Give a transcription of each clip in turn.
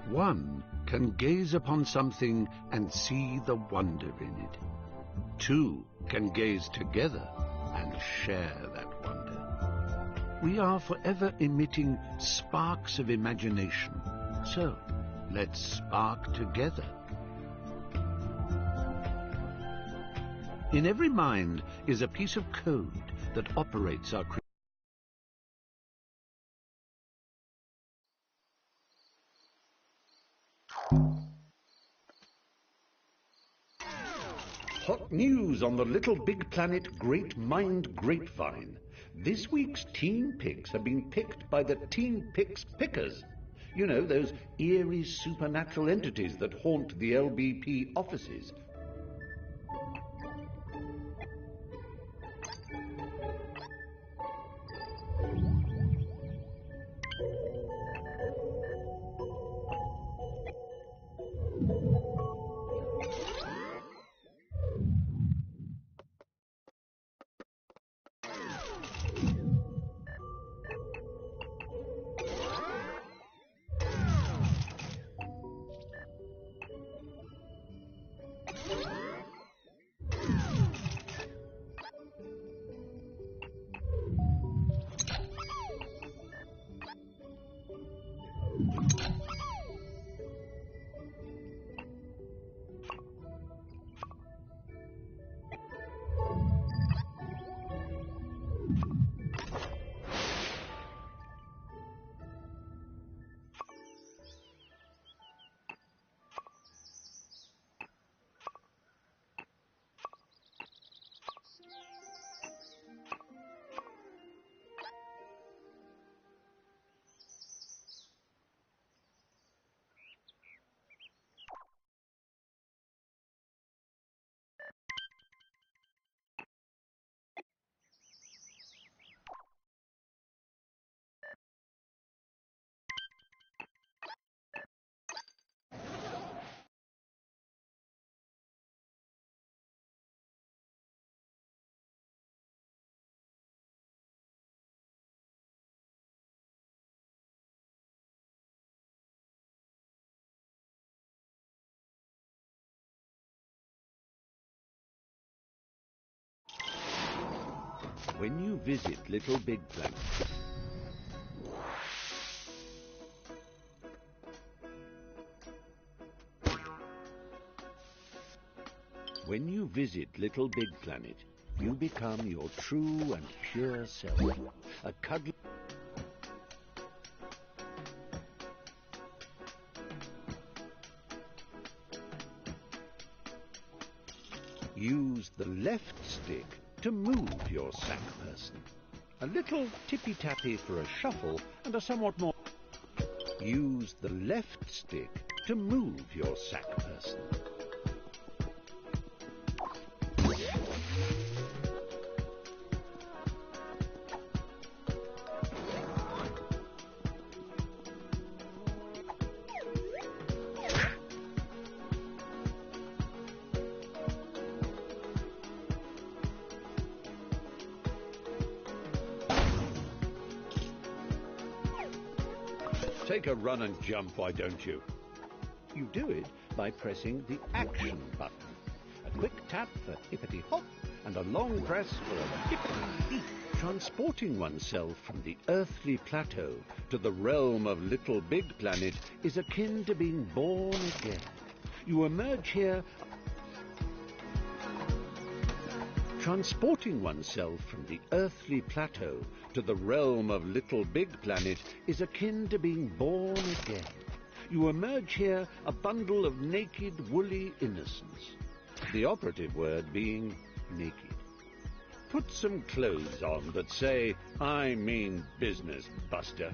One can gaze upon something and see the wonder in it. Two can gaze together and share that wonder. We are forever emitting sparks of imagination, so let's spark together. In every mind is a piece of code that operates our creation. Hot news on the Little Big Planet Great Mind Grapevine. This week's Teen Picks have been picked by the Teen Picks Pickers. You know, those eerie supernatural entities that haunt the LBP offices. When you visit Little Big Planet, when you visit Little Big Planet, you become your true and pure self. A cuddly... Use the left stick to move your sack person. A little tippy-tappy for a shuffle and a somewhat more... Use the left stick to move your sack person. Take a run and jump, why don't you? You do it by pressing the action button. A quick tap for hippity-hop and a long press for a hippity-leap. Transporting oneself from the earthly plateau to the realm of Little Big Planet is akin to being born again. You emerge here... Transporting oneself from the earthly plateau to the realm of Little Big Planet is akin to being born again. You emerge here a bundle of naked, woolly innocence. The operative word being naked. Put some clothes on that say, "I mean business, Buster."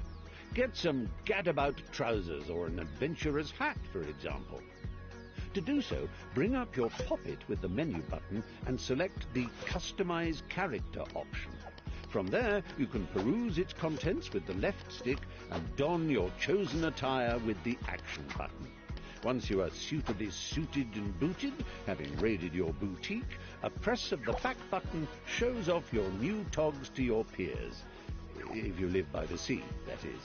Get some gadabout trousers or an adventurer's hat, for example. To do so, bring up your poppet with the menu button and select the Customize Character option. From there, you can peruse its contents with the left stick and don your chosen attire with the action button. Once you are suitably suited and booted, having raided your boutique, a press of the back button shows off your new togs to your peers. If you live by the sea, that is.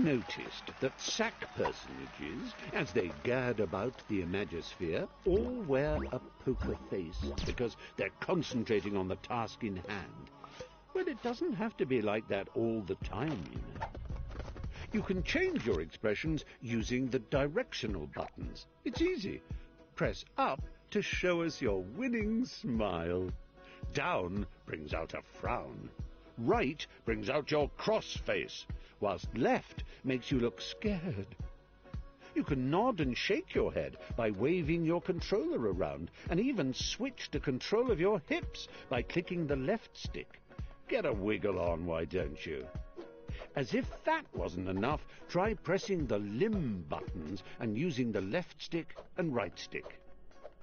noticed that sack personages, as they gad about the Imagosphere, all wear a poker face because they're concentrating on the task in hand? Well, it doesn't have to be like that all the time, you know. You can change your expressions using the directional buttons. It's easy. Press up to show us your winning smile. Down brings out a frown. Right brings out your cross face, whilst left makes you look scared. You can nod and shake your head by waving your controller around, and even switch to control of your hips by clicking the left stick. Get a wiggle on, why don't you? As if that wasn't enough, try pressing the limb buttons and using the left stick and right stick.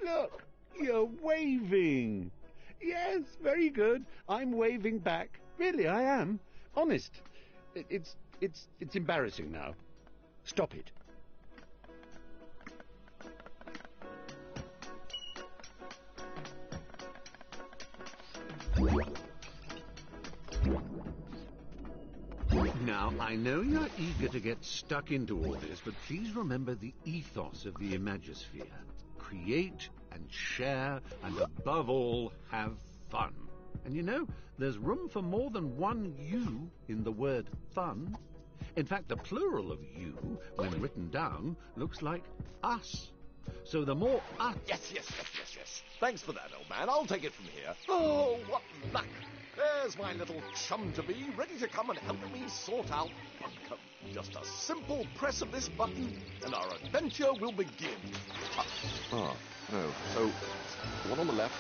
Look, you're waving. Yes, very good. I'm waving back. Really, I am. Honest. It's embarrassing now. Stop it. Now, I know you're eager to get stuck into all this, but please remember the ethos of the Imagosphere. Create and share, and above all, have fun. And you know, there's room for more than one you in the word fun. In fact, the plural of you, when written down, looks like us. So the more us... Yes. Thanks for that, old man. I'll take it from here. Oh, what luck. There's my little chum-to-be, ready to come and help me sort out Bunkum. Just a simple press of this button, and our adventure will begin. No. So, the one on the left...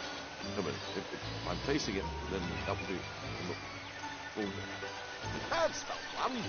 No, but if I'm facing it, then that will be... Look. That's the one.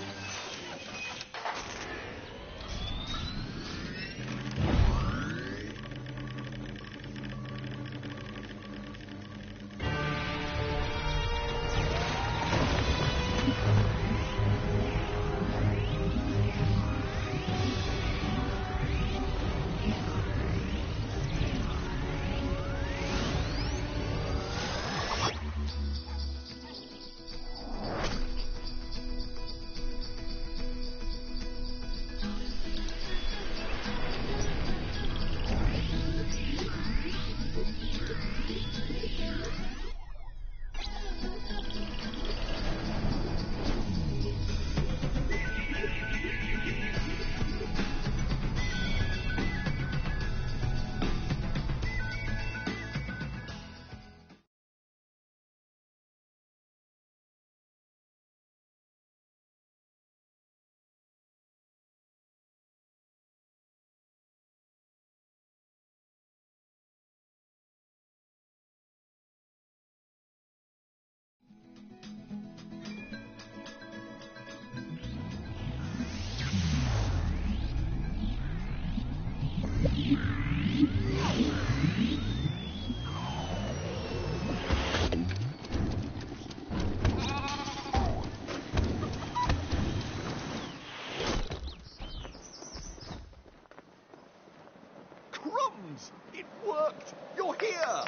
It worked! You're here!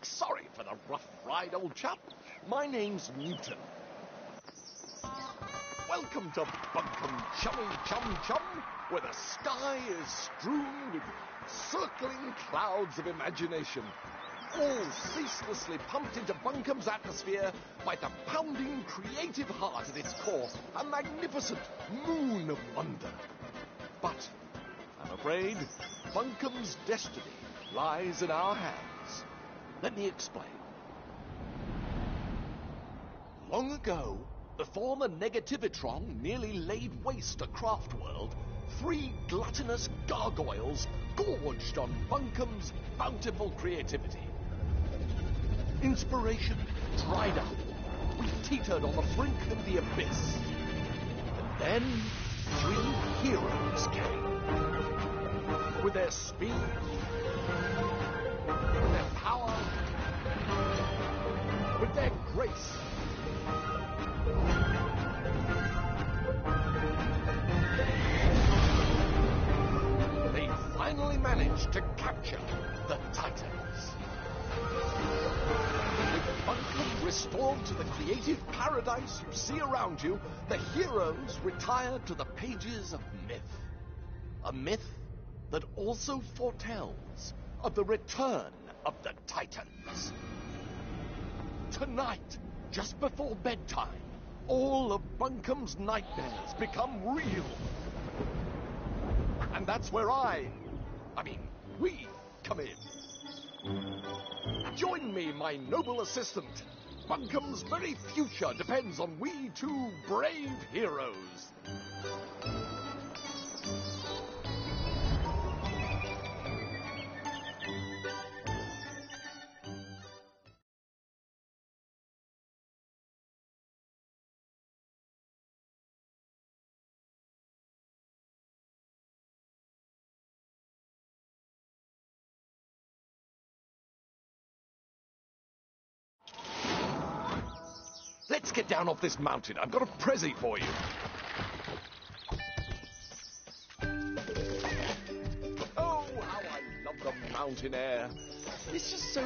Sorry for the rough ride, old chap. My name's Newton. Welcome to Bunkum Chummy Chum Chum, where the sky is strewn with circling clouds of imagination, all ceaselessly pumped into Bunkum's atmosphere by the pounding creative heart at its core, a magnificent moon of wonder. But I'm afraid Bunkum's destiny lies in our hands. Let me explain. Long ago, before the Negativitron nearly laid waste a craft world, 3 gluttonous gargoyles gorged on Bunkum's bountiful creativity. Inspiration dried up. We teetered on the brink of the abyss. And then 3 heroes came. With their speed, with their power, with their grace. They finally managed to capture the Titans. With Bunkum Restored to the creative paradise you see around you, the heroes retire to the pages of myth. A myth that also foretells of the return of the Titans. Tonight, just before bedtime, all of Bunkum's nightmares become real. And that's where we come in. Join me, my noble assistant. Bunkum's very future depends on we two brave heroes. Let's get down off this mountain. I've got a present for you. Oh, how I love the mountain air. It's just so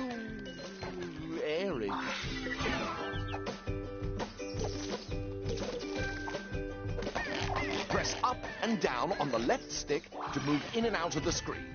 airy. Press up and down on the left stick to move in and out of the screen.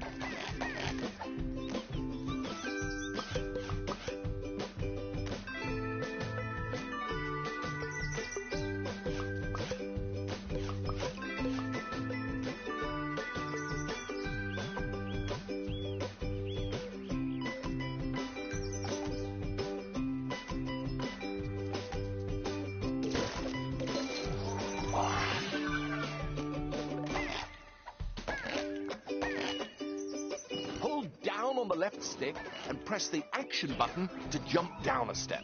On the left stick and press the action button to jump down a step.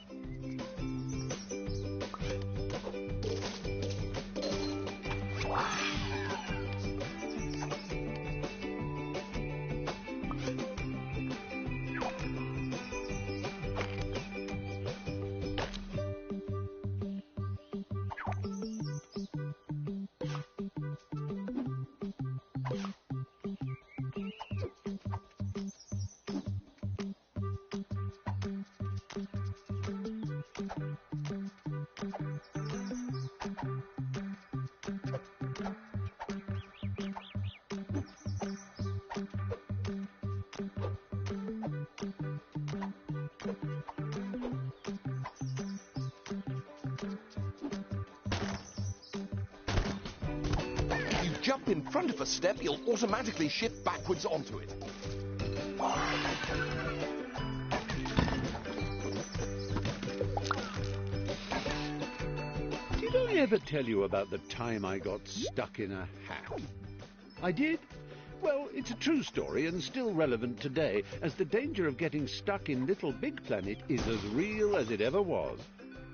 Jump in front of a step, you'll automatically shift backwards onto it. Did I ever tell you about the time I got stuck in a hat? I did? Well, it's a true story and still relevant today, as the danger of getting stuck in Little Big Planet is as real as it ever was.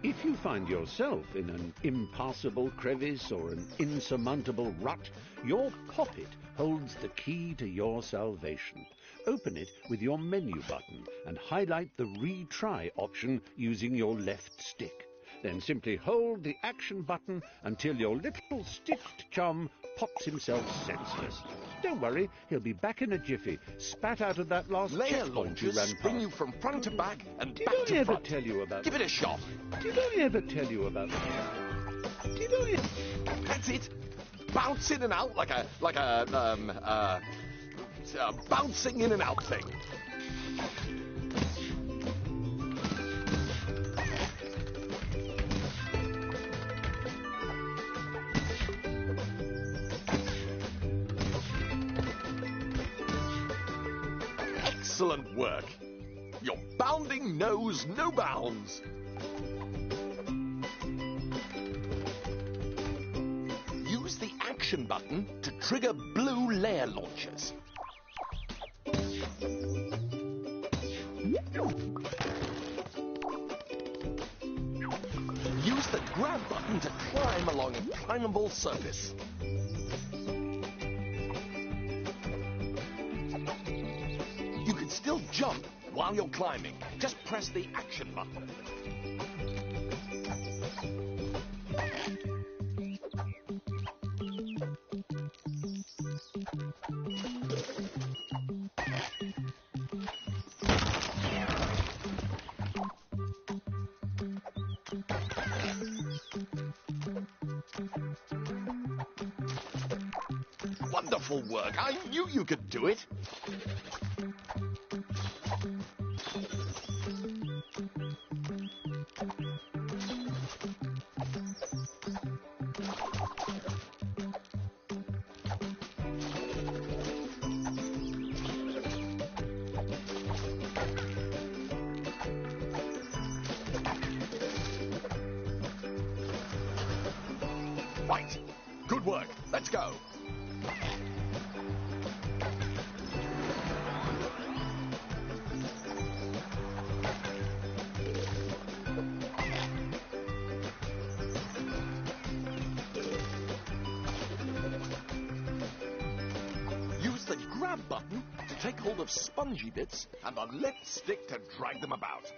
If you find yourself in an impassable crevice or an insurmountable rut, your poppet holds the key to your salvation. Open it with your menu button and highlight the retry option using your left stick. Then simply hold the action button until your little stiffed chum pops himself senseless. Don't worry, he'll be back in a jiffy, spat out of that last layer checkpoint you launchers ran spin past. you from front to back and Did back I to ever front. tell you about Give it a shot. Did I ever tell you about Did I? That's it. Bounce in and out like a bouncing in and out thing. Excellent work. Your bounding knows no bounds. Use the action button to trigger blue layer launchers. Use the grab button to climb along a climbable surface. You can still jump while you're climbing. Just press the action button. Wonderful work. I knew you could do it. Right. Good work. Let's go. Use the grab button to take hold of spongy bits and the left stick to drag them about.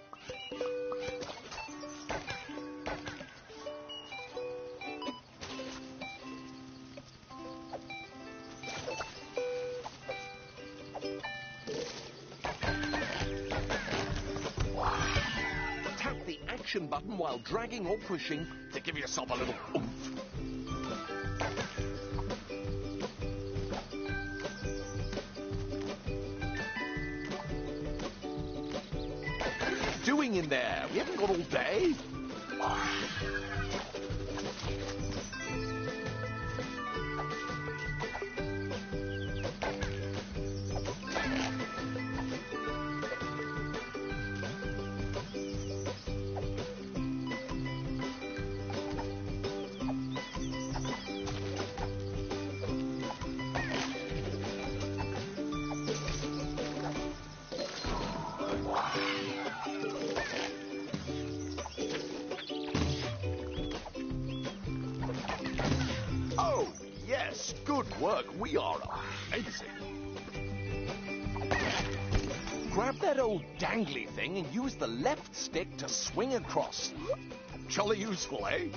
Tap the action button while dragging or pushing to give yourself a little oomph. Doing in there? We haven't got all day. Oh, yes, good work. We are amazing. Grab that old dangly thing and use the left stick to swing across. Jolly useful, eh?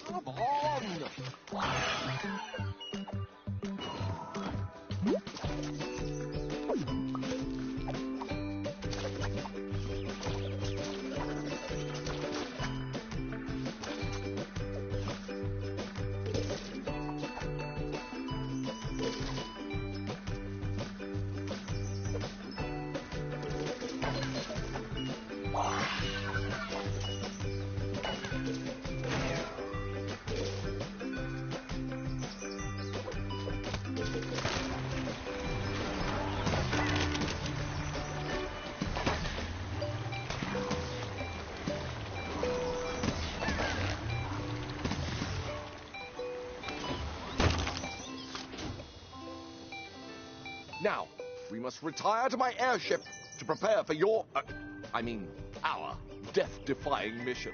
Come on! Now, we must retire to my airship to prepare for your, our death-defying mission.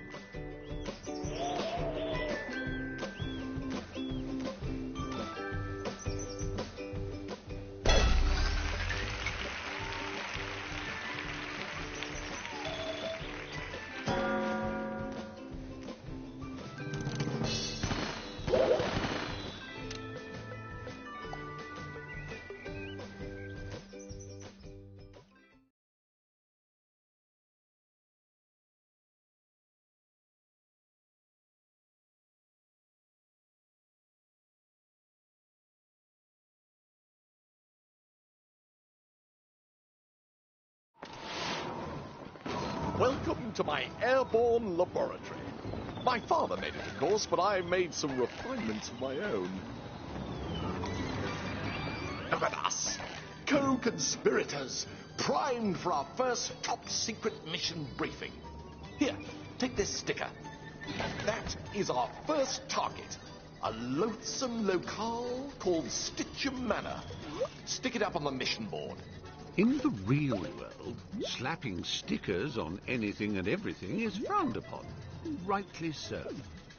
Welcome to my airborne laboratory. My father made it, of course, but I made some refinements of my own. Look at us, co-conspirators, primed for our first top-secret mission briefing. Here, take this sticker. That is our first target, a loathsome locale called Stitcham Manor. Stick it up on the mission board. In the real world, slapping stickers on anything and everything is frowned upon. Rightly so.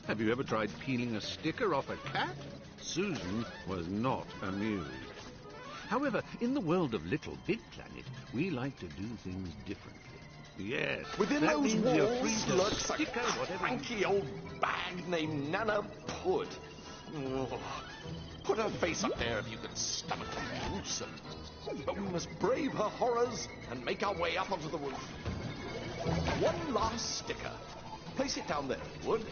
Have you ever tried peeling a sticker off a cat? Susan was not amused. However, in the world of Little Big Planet, we like to do things differently. Yes, Within that those means you're free walls to lurks a stick out whatever you cranky old bag named Nana Pud. Oh, put her face up there if you can stomach the gruesome. But we must brave her horrors and make our way up onto the roof. One last sticker. Place it down there, Wood.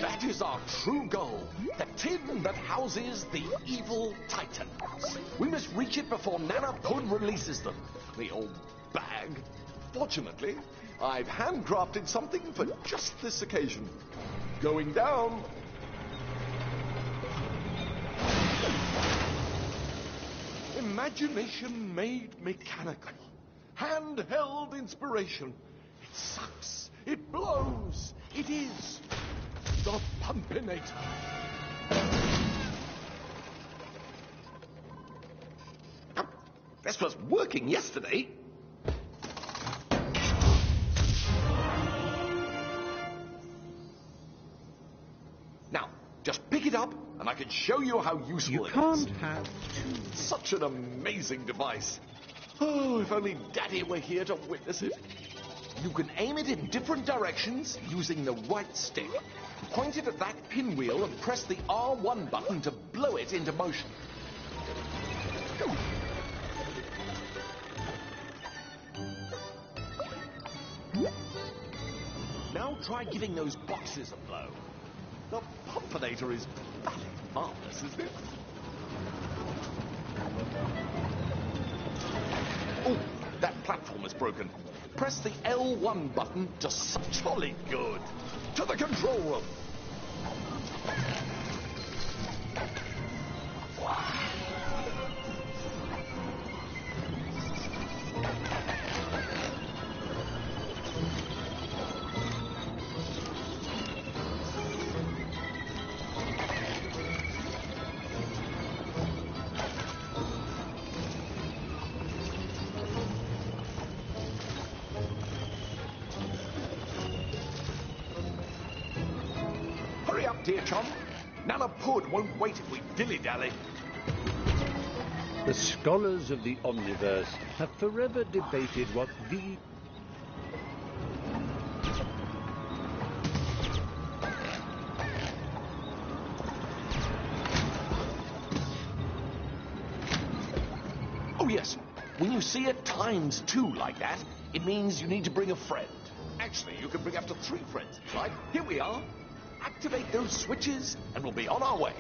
That is our true goal. The tin that houses the evil titans. We must reach it before Nana Pud releases them. The old bag. Fortunately, I've handcrafted something for just this occasion. Going down. Imagination made mechanical. Handheld inspiration. It sucks. It blows. It is the Pumpinator. This was working yesterday. Now, just pick it up and I can show you how useful You it is. can't have Such an amazing device. Oh, if only Daddy were here to witness it. You can aim it in different directions using the right stick. Point it at that pinwheel and press the R1 button to blow it into motion. Now try giving those boxes a blow. The Pumpinator is bloody marvelous, isn't it? Oh, that platform is broken. Press the L1 button to jolly good. To the control room. Hurry up, dear chum. Nana Pud won't wait if we dilly-dally. The scholars of the Omniverse have forever debated what the... Oh, yes. When you see it times 2 like that, it means you need to bring a friend. Actually, you can bring up to 3 friends, right? Here we are. Activate those switches, and we'll be on our way.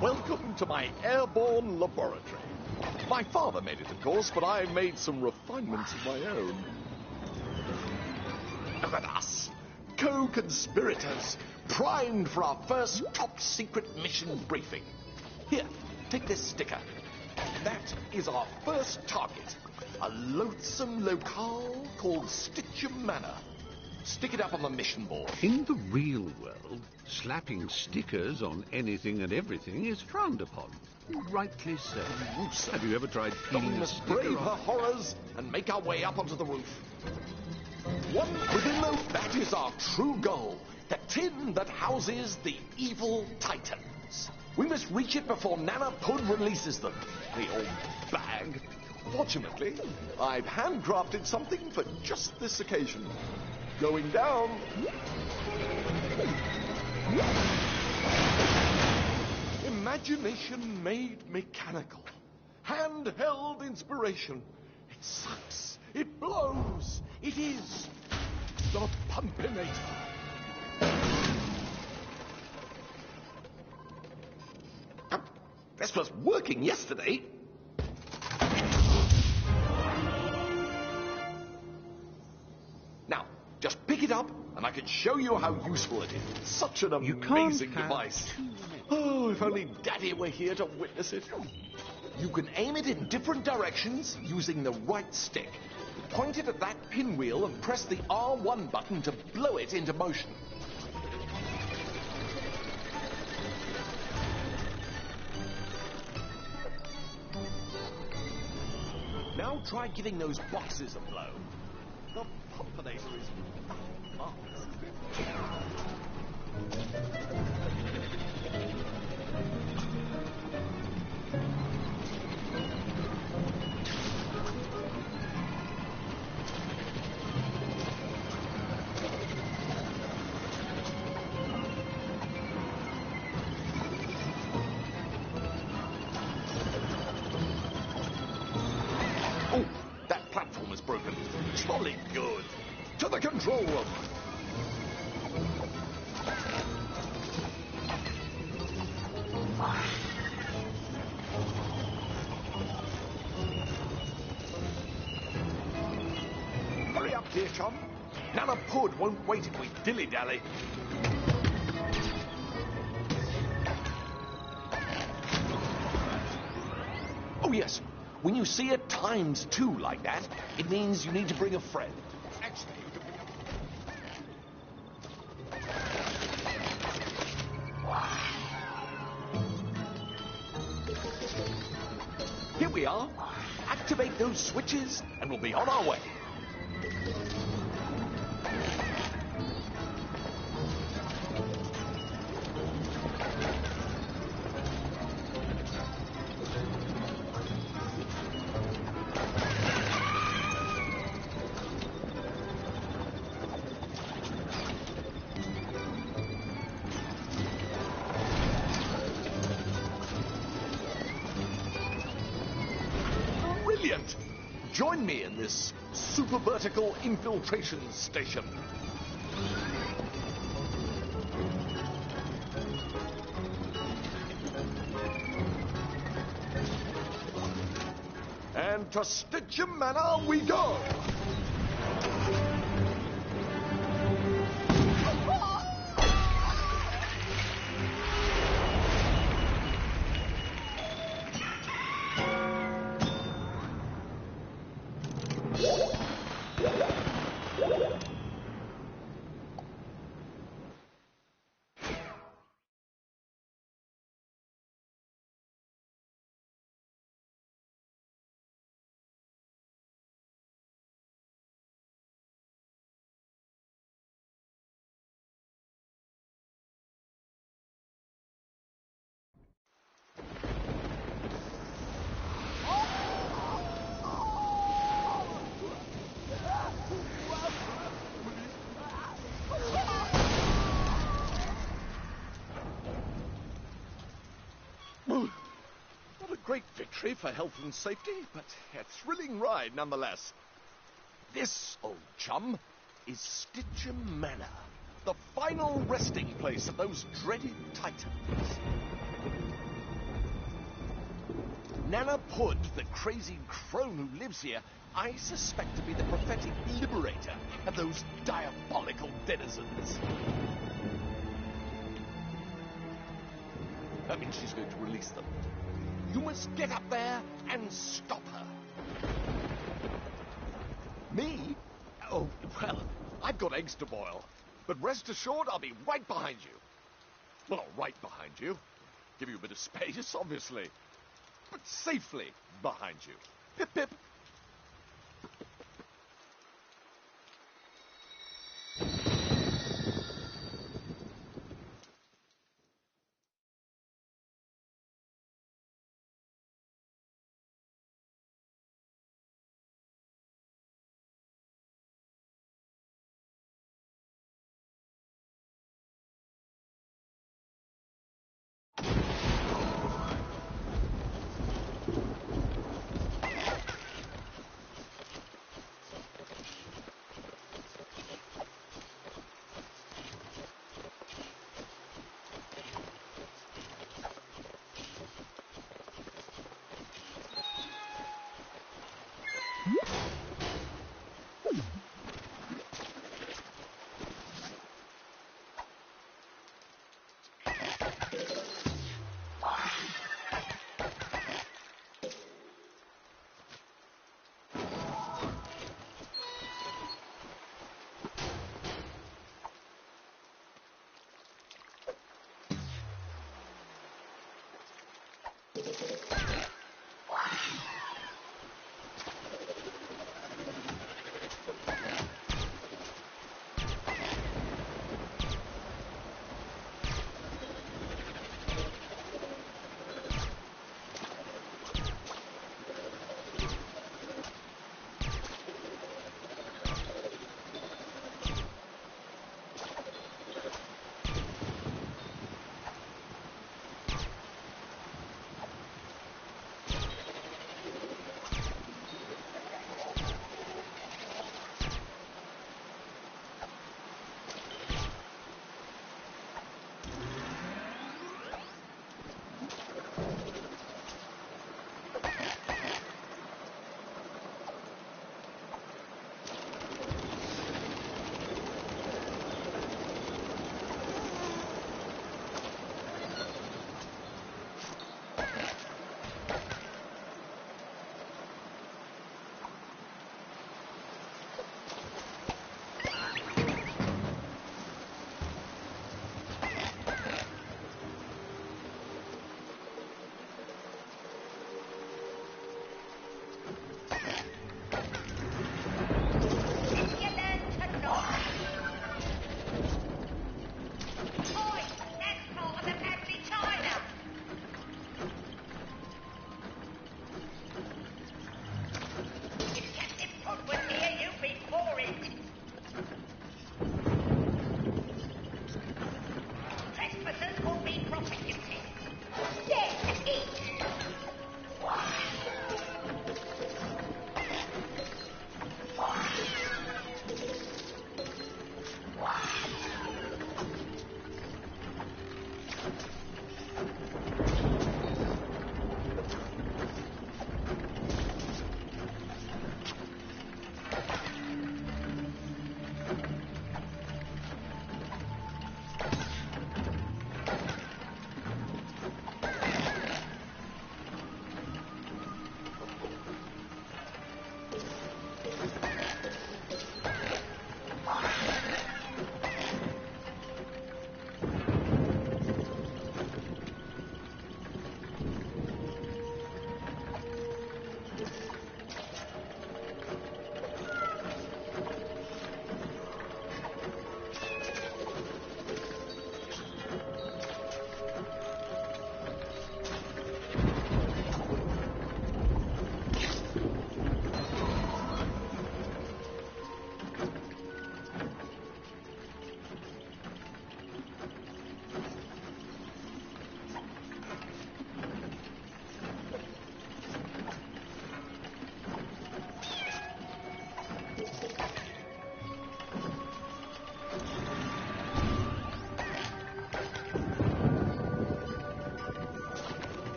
Welcome to my airborne laboratory. My father made it, of course, but I made some refinements of my own. Look at us, co-conspirators, primed for our first top-secret mission briefing. Here, take this sticker. That is our first target, a loathsome locale called Stitcham Manor. Stick it up on the mission board. In the real world, slapping stickers on anything and everything is frowned upon. Rightly so. Have you ever tried peeling We a must sticker brave her off? horrors and make our way up onto the roof. One within though, that is our true goal. The tin that houses the evil titans. We must reach it before Nana Pud releases them. The old bag. Fortunately, I've handcrafted something for just this occasion. Going down. Imagination made mechanical. Handheld inspiration. It sucks. It blows. It is the Pumpinator. This was working yesterday. Now, just pick it up and I can show you how useful it is. Such an You can't amazing have device. too many. Oh, if only Daddy were here to witness it. You can aim it in different directions using the right stick. Point it at that pinwheel and press the R1 button to blow it into motion. Now try giving those boxes a blow. The Pumpinator is marvelous, isn't it? Oh, that platform is broken. Jolly good. To the control room. Hurry up, dear chum. Nana Pud won't wait if we dilly-dally. Oh, yes. When you see it times 2 like that, it means you need to bring a friend. Actually, you can bring a... Here we are. Activate those switches and we'll be on our way. Brilliant! Join me in this super vertical infiltration station. And to Stitcham Manor we go! Not a great victory for health and safety, but a thrilling ride nonetheless. This, old chum, is Stitcham Manor, the final resting place of those dreaded titans. Nana Pud, the crazy crone who lives here, I suspect to be the prophetic liberator of those diabolical denizens. That means she's going to release them. You must get up there and stop her. Me? Oh, well, I've got eggs to boil. But rest assured, I'll be right behind you. Well, not right behind you. Give you a bit of space, obviously. But safely behind you. Pip, pip.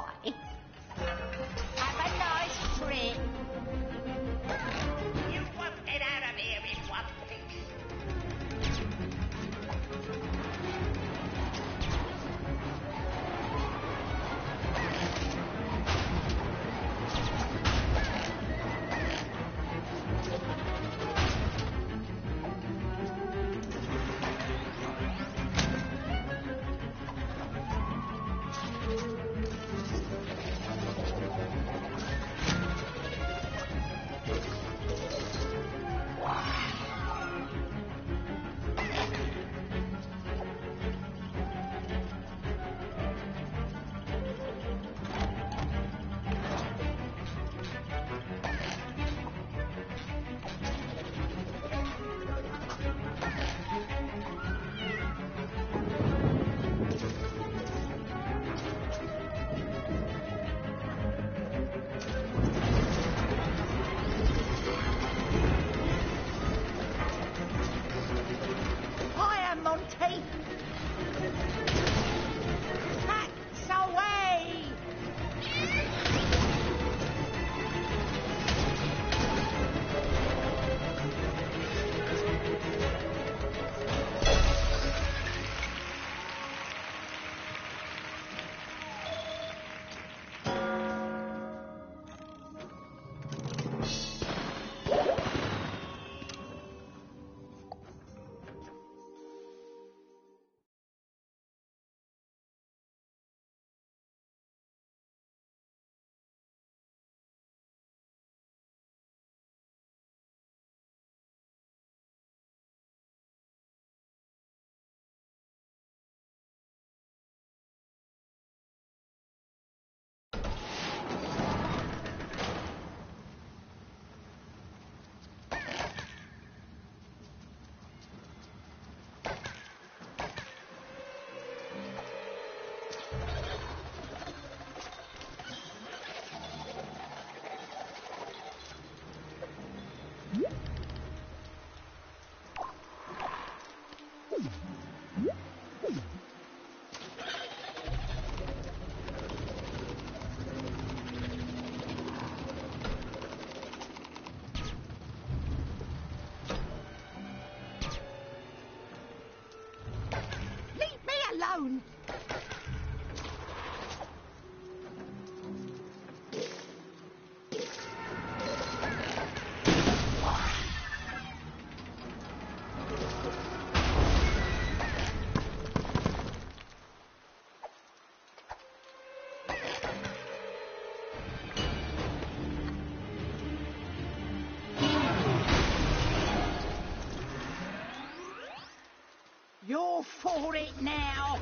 bye. Have a nice trip. You won't get out of here in one piece. Monty. Hacks away. Alone. You're for it now.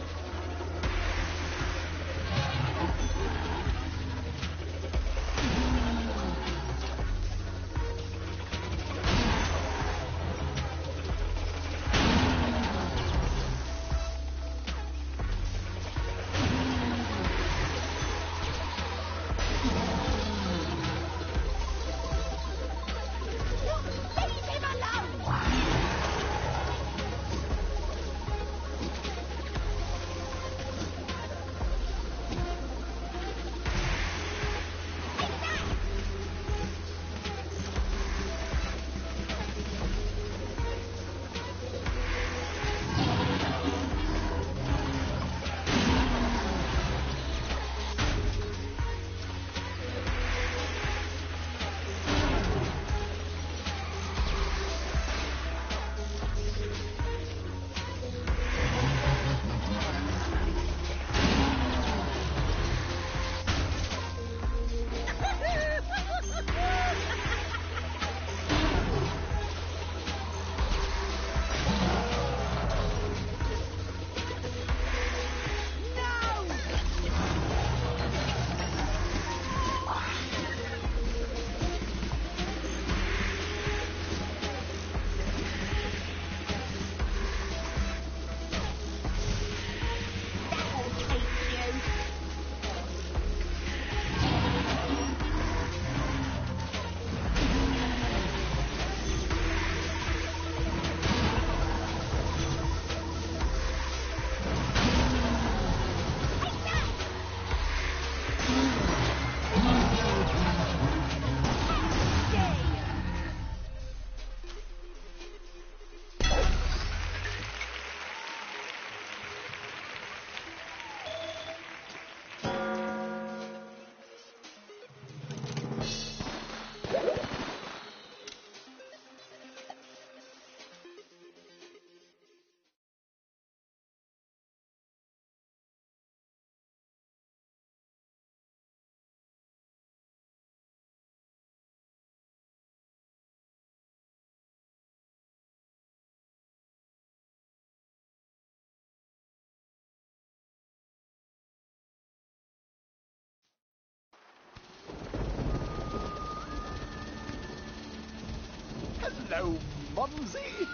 Hello, Mumsy.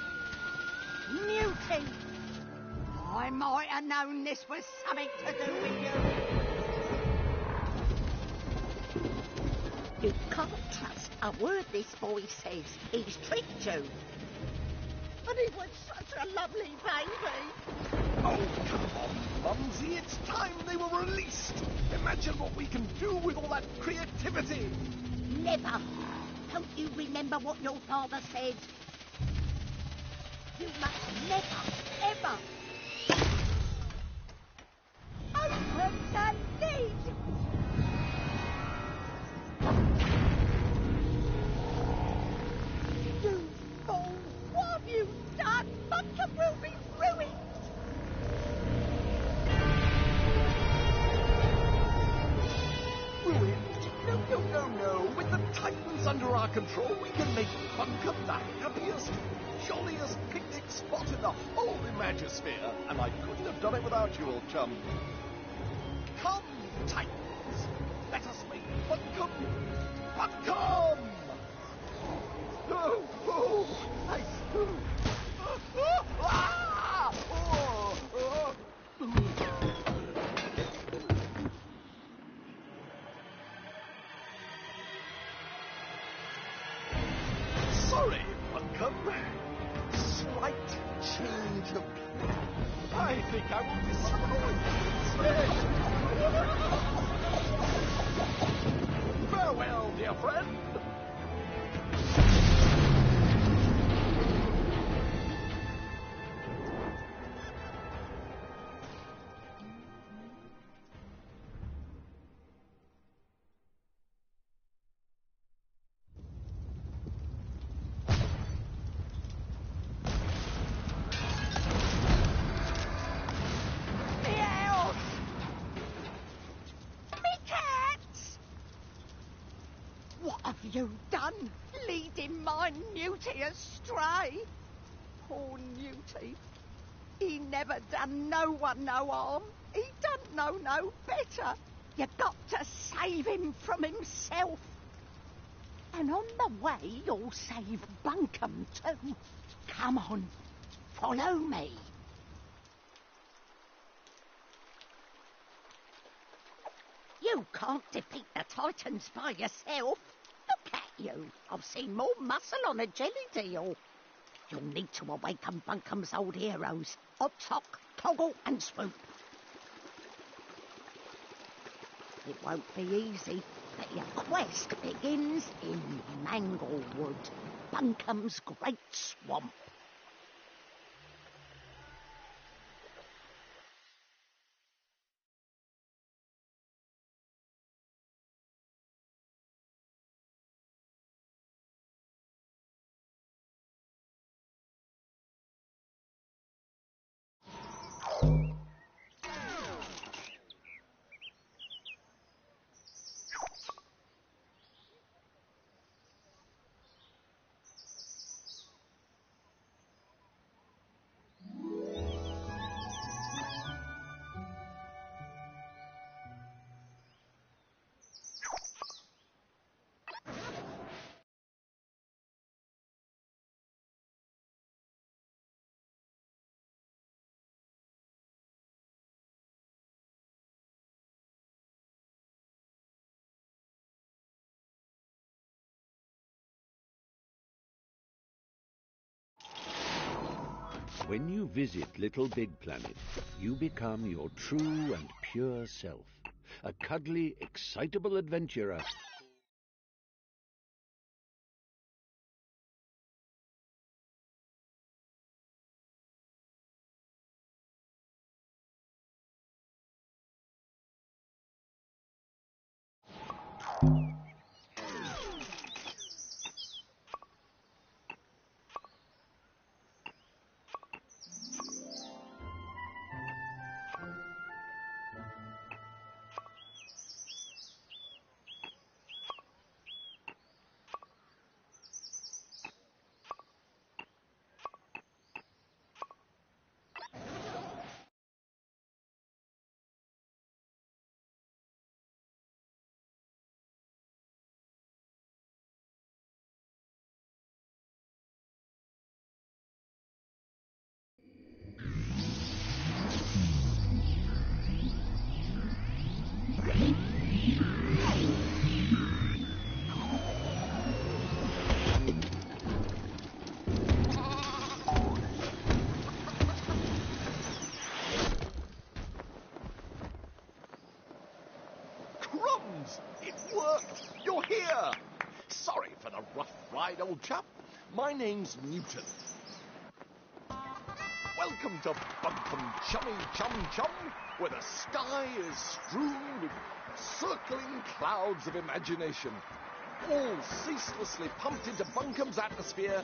Muty! I might have known this was something to do with you. You can't trust a word this boy says. He's tricked you. But he was such a lovely baby. Oh, come on, Mumsy. It's time they were released. Imagine what we can do with all that creativity. Never. Don't you remember what your father said? You must never, ever open the lid. You fool! What have you done? Bunkum will be ruined. Ruined? No. With the Titans under our control, we can make Bunkum the happiest, jolliest picnic spot in the whole Imagisphere. And I couldn't have done it without you, old chum. Come, Titans. Let us make Bunkum Bunkum! Oh, nice. Ah! Oh. Sorry, Bunkum. Slight change of plan. I think I will disappoint. Farewell, dear friend. What have you done, leading my Newty astray? Poor Newty. He never done no one no harm. He don't know no better. You got to save him from himself. And on the way, you'll save Bunkum too. Come on, follow me. You can't defeat the Titans by yourself. Look at you. I've seen more muscle on a jelly deal. You'll need to awaken Bunkum's old heroes, Hot Sock, Toggle and Swoop. It won't be easy, but your quest begins in Manglewood, Bunkum's great swamp. When you visit Little Big Planet, you become your true and pure self. A cuddly, excitable adventurer right, old chap. My name's Newton. Welcome to Bunkum Chummy Chum Chum, where the sky is strewn with circling clouds of imagination, all ceaselessly pumped into Bunkum's atmosphere